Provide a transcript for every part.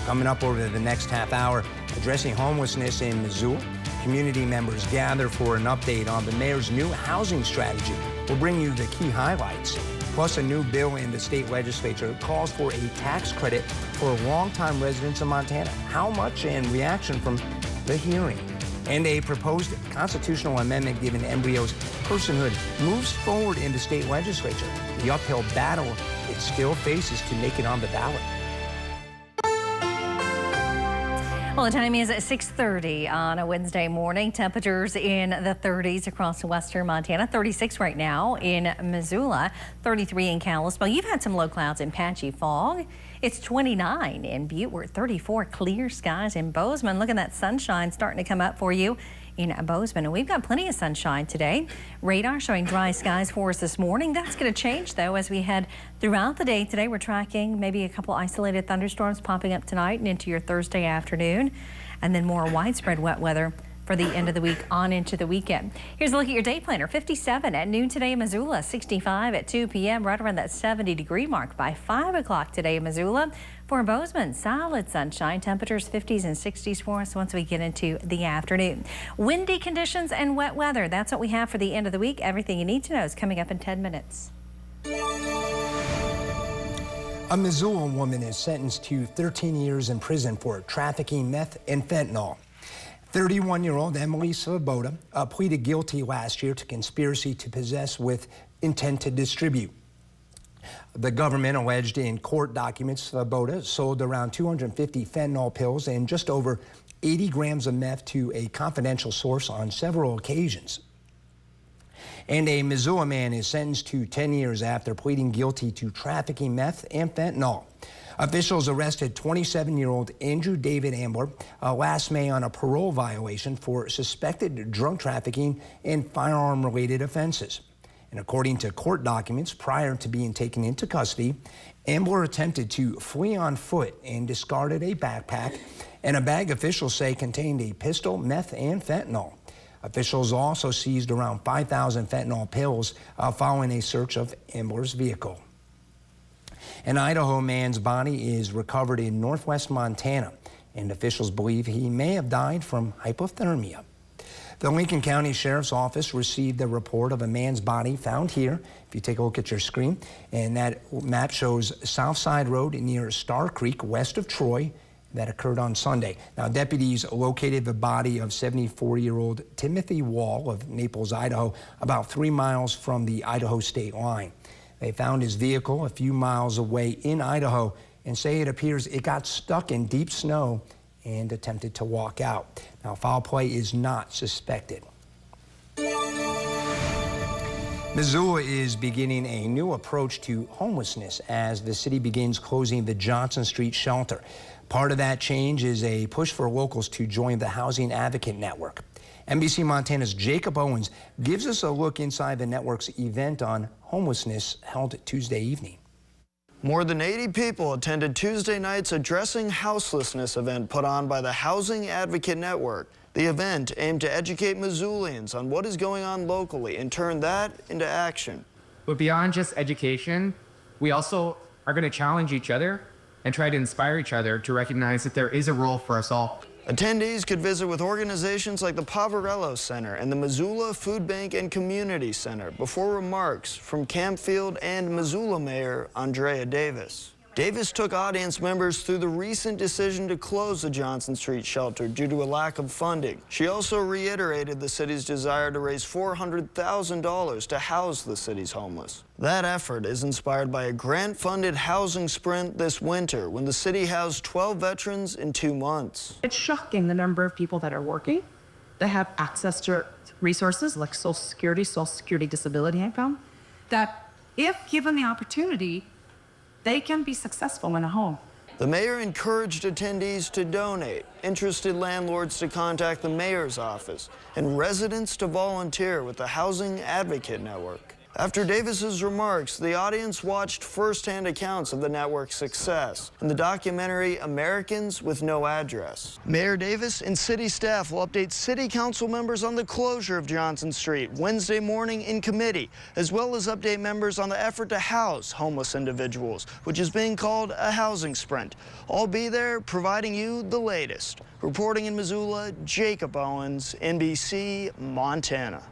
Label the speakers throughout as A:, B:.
A: Coming up over the next half hour, addressing homelessness in Missoula. Community members gather for an update on the mayor's new housing strategy. We'll bring you the key highlights. Plus, a new bill in the state legislature calls for a tax credit for longtime residents of Montana. How much, and reaction from the hearing. And a proposed constitutional amendment giving embryos personhood moves forward in the state legislature. The uphill battle it still faces to make it on the ballot.
B: Well, the time is at 6:30 on a Wednesday morning. Temperatures in the 30s across western Montana. 36 right now in Missoula, 33 in Kalispell. You've had some low clouds and patchy fog. It's 29 in Butte. We're at 34, clear skies in Bozeman. Look at that sunshine starting to come up for you in Bozeman. And we've got plenty of sunshine today. Radar showing dry skies for us this morning. That's going to change, though, as we head throughout the day today. We're tracking maybe a couple isolated thunderstorms popping up tonight and into your Thursday afternoon, and then more widespread wet weather for the end of the week on into the weekend. Here's a look at your day planner. 57 at noon today in Missoula, 65 at 2 p.m., right around that 70-degree mark by 5 o'clock today in Missoula. For Bozeman, solid sunshine, temperatures 50s and 60s for us once we get into the afternoon. Windy conditions and wet weather. That's what we have for the end of the week. Everything you need to know is coming up in 10 minutes.
A: A Missoula woman is sentenced to 13 years in prison for trafficking meth and fentanyl. 31-year-old Emily Svoboda pleaded guilty last year to conspiracy to possess with intent to distribute. The government alleged in court documents Svoboda sold around 250 fentanyl pills and just over 80 grams of meth to a confidential source on several occasions. And a Missoula man is sentenced to 10 years after pleading guilty to trafficking meth and fentanyl. Officials arrested 27-year-old Andrew David Ambler last May on a parole violation for suspected drug trafficking and firearm-related offenses. And according to court documents, prior to being taken into custody, Ambler attempted to flee on foot and discarded a backpack and a bag officials say contained a pistol, meth, and fentanyl. Officials also seized around 5,000 fentanyl pills following a search of Ambler's vehicle. An Idaho man's body is recovered in northwest Montana, and officials believe he may have died from hypothermia. The Lincoln County Sheriff's Office received a report of a man's body found here. If you take a look at your screen, and that map shows Southside Road near Star Creek, west of Troy. That occurred on Sunday. Now, deputies located the body of 74-year-old Timothy Wall of Naples, Idaho, about 3 miles from the Idaho state line. They found his vehicle a few miles away in Idaho and say it appears it got stuck in deep snow and attempted to walk out. Now, foul play is not suspected. Missoula is beginning a new approach to homelessness as the city begins closing the Johnson Street shelter. Part of that change is a push for locals to join the Housing Advocate Network. NBC Montana's Jacob Owens gives us a look inside the network's event on homelessness held Tuesday evening.
C: More than 80 people attended Tuesday night's Addressing Houselessness event put on by the Housing Advocate Network. The event aimed to educate Missoulians on what is going on locally and turn that into action.
D: But beyond just education, we also are going to challenge each other and try to inspire each other to recognize that there is a role for us all.
C: Attendees could visit with organizations like the Poverello Center and the Missoula Food Bank and Community Center before remarks from Campfield and Missoula Mayor Andrea Davis. Davis took audience members through the recent decision to close the Johnson Street shelter due to a lack of funding. She also reiterated the city's desire to raise $400,000 to house the city's homeless. That effort is inspired by a grant-funded housing sprint this winter when the city housed 12 veterans in 2 months.
E: It's shocking the number of people that are working, that have access to resources like Social Security disability income, that if given the opportunity, they can be successful in a home.
C: The mayor encouraged attendees to donate, interested landlords to contact the mayor's office, and residents to volunteer with the Housing Advocate Network. After Davis's remarks, the audience watched firsthand accounts of the network's success in the documentary Americans with No Address. Mayor Davis and city staff will update city council members on the closure of Johnson Street Wednesday morning in committee, as well as update members on the effort to house homeless individuals, which is being called a housing sprint. I'll be there providing you the latest. Reporting in Missoula, Jacob Owens, NBC Montana.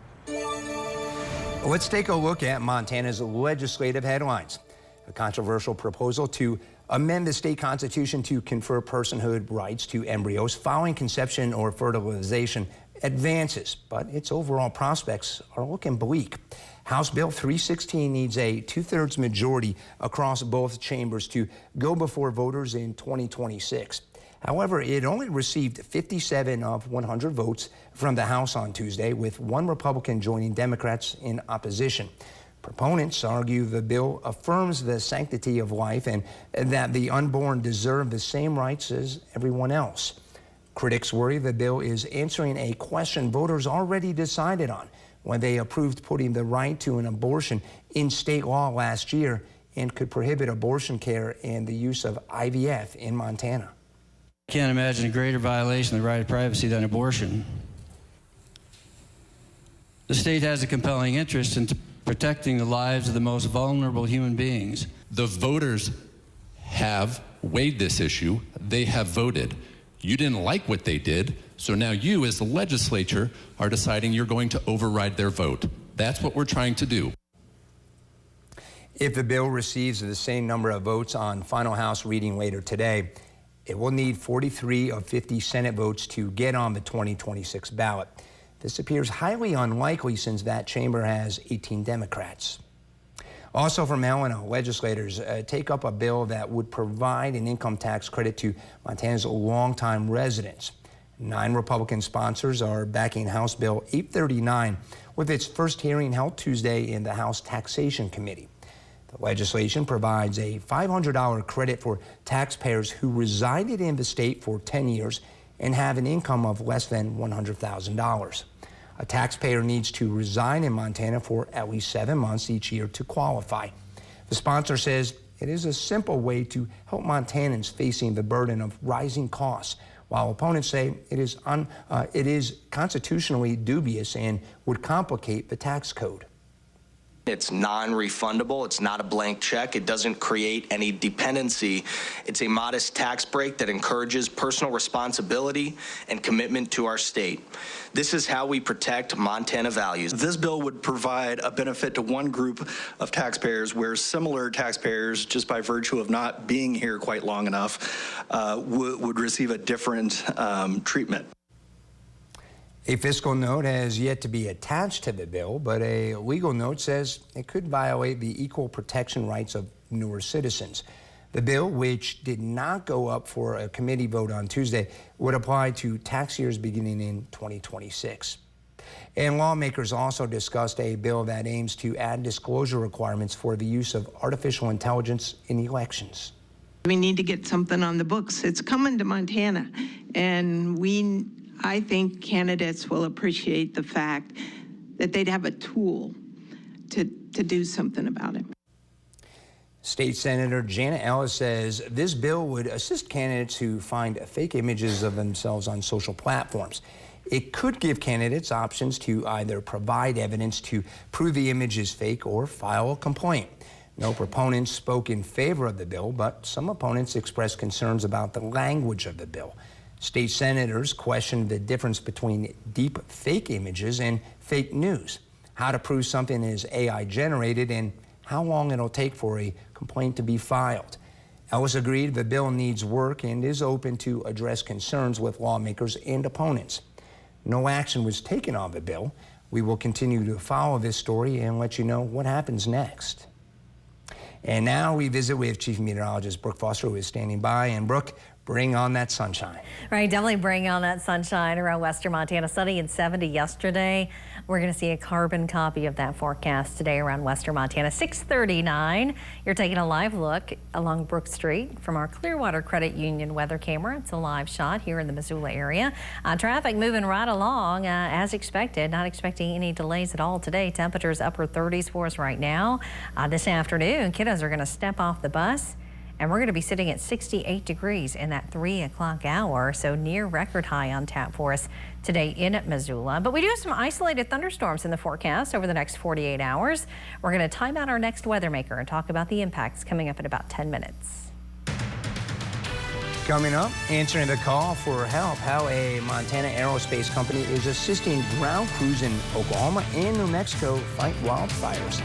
A: Let's take a look at Montana's legislative headlines. A controversial proposal to amend the state constitution to confer personhood rights to embryos following conception or fertilization advances, but its overall prospects are looking bleak. House Bill 316 needs a 2/3 majority across both chambers to go before voters in 2026. However, it only received 57 of 100 votes from the House on Tuesday, with one Republican joining Democrats in opposition. Proponents argue the bill affirms the sanctity of life and that the unborn deserve the same rights as everyone else. Critics worry the bill is answering a question voters already decided on when they approved putting the right to an abortion in state law last year and could prohibit abortion care and the use of IVF in Montana.
F: I can't imagine a greater violation of the right to privacy than abortion. The state has a compelling interest in protecting the lives of the most vulnerable human beings.
G: The voters have weighed this issue. They have voted. You didn't like what they did, so now you, as the legislature, are deciding you're going to override their vote. That's what we're trying to do.
A: If the bill receives the same number of votes on final House reading later today, it will need 43 of 50 Senate votes to get on the 2026 ballot. This appears highly unlikely since that chamber has 18 Democrats. Also from Helena, legislators take up a bill that would provide an income tax credit to Montana's longtime residents. 9 Republican sponsors are backing House Bill 839 with its first hearing held Tuesday in the House Taxation Committee. The legislation provides a $500 credit for taxpayers who resided in the state for 10 years and have an income of less than $100,000. A taxpayer needs to reside in Montana for at least 7 months each year to qualify. The sponsor says it is a simple way to help Montanans facing the burden of rising costs, while opponents say it is constitutionally dubious and would complicate the tax code.
H: It's non-refundable. It's not a blank check. It doesn't create any dependency. It's a modest tax break that encourages personal responsibility and commitment to our state. This is how we protect Montana values.
I: This bill would provide a benefit to one group of taxpayers where similar taxpayers, just by virtue of not being here quite long enough, would receive a different treatment.
A: A fiscal note has yet to be attached to the bill, but a legal note says it could violate the equal protection rights of newer citizens. The bill, which did not go up for a committee vote on Tuesday, would apply to tax years beginning in 2026. And lawmakers also discussed a bill that aims to add disclosure requirements for the use of artificial intelligence in elections.
J: We need to get something on the books. It's coming to Montana, and I think candidates will appreciate the fact that they'd have a tool to do something about it.
A: State Senator Janet Ellis says this bill would assist candidates who find fake images of themselves on social platforms. It could give candidates options to either provide evidence to prove the image is fake or file a complaint. No proponents spoke in favor of the bill, but some opponents expressed concerns about the language of the bill. State senators questioned the difference between deep fake images and fake news, how to prove something is AI generated, and how long it'll take for a complaint to be filed. Ellis agreed the bill needs work and is open to address concerns with lawmakers and opponents. No action was taken on the bill. We will continue to follow this story and let you know what happens next. And now we visit with Chief Meteorologist Brooke Foster, who is standing by. And Brooke, bring on that sunshine.
B: Right, definitely bring on that sunshine around western Montana. Sunny and 70 yesterday. We're going to see a carbon copy of that forecast today around western Montana. 6:39. You're taking a live look along Brook Street from our Clearwater Credit Union weather camera. It's a live shot here in the Missoula area. Traffic moving right along as expected. Not expecting any delays at all today. Temperatures upper 30s for us right now. This afternoon, kiddos are going to step off the bus. And we're going to be sitting at 68 degrees in that 3 o'clock hour, so near record high on tap for us today in Missoula. But we do have some isolated thunderstorms in the forecast over the next 48 hours. We're going to time out our next weather maker and talk about the impacts coming up in about 10 minutes.
A: Coming up, answering the call for help, how a Montana aerospace company is assisting ground crews in Oklahoma and New Mexico fight wildfires.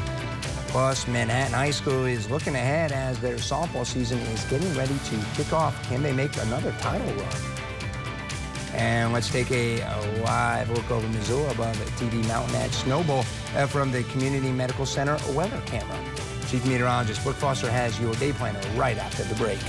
A: Plus, Manhattan High School is looking ahead as their softball season is getting ready to kick off. Can they make another title run? And let's take a live look over Missoula above TD Mountain at Snowball from the Community Medical Center weather camera. Chief Meteorologist Brooke Foster has your day planner right after the break.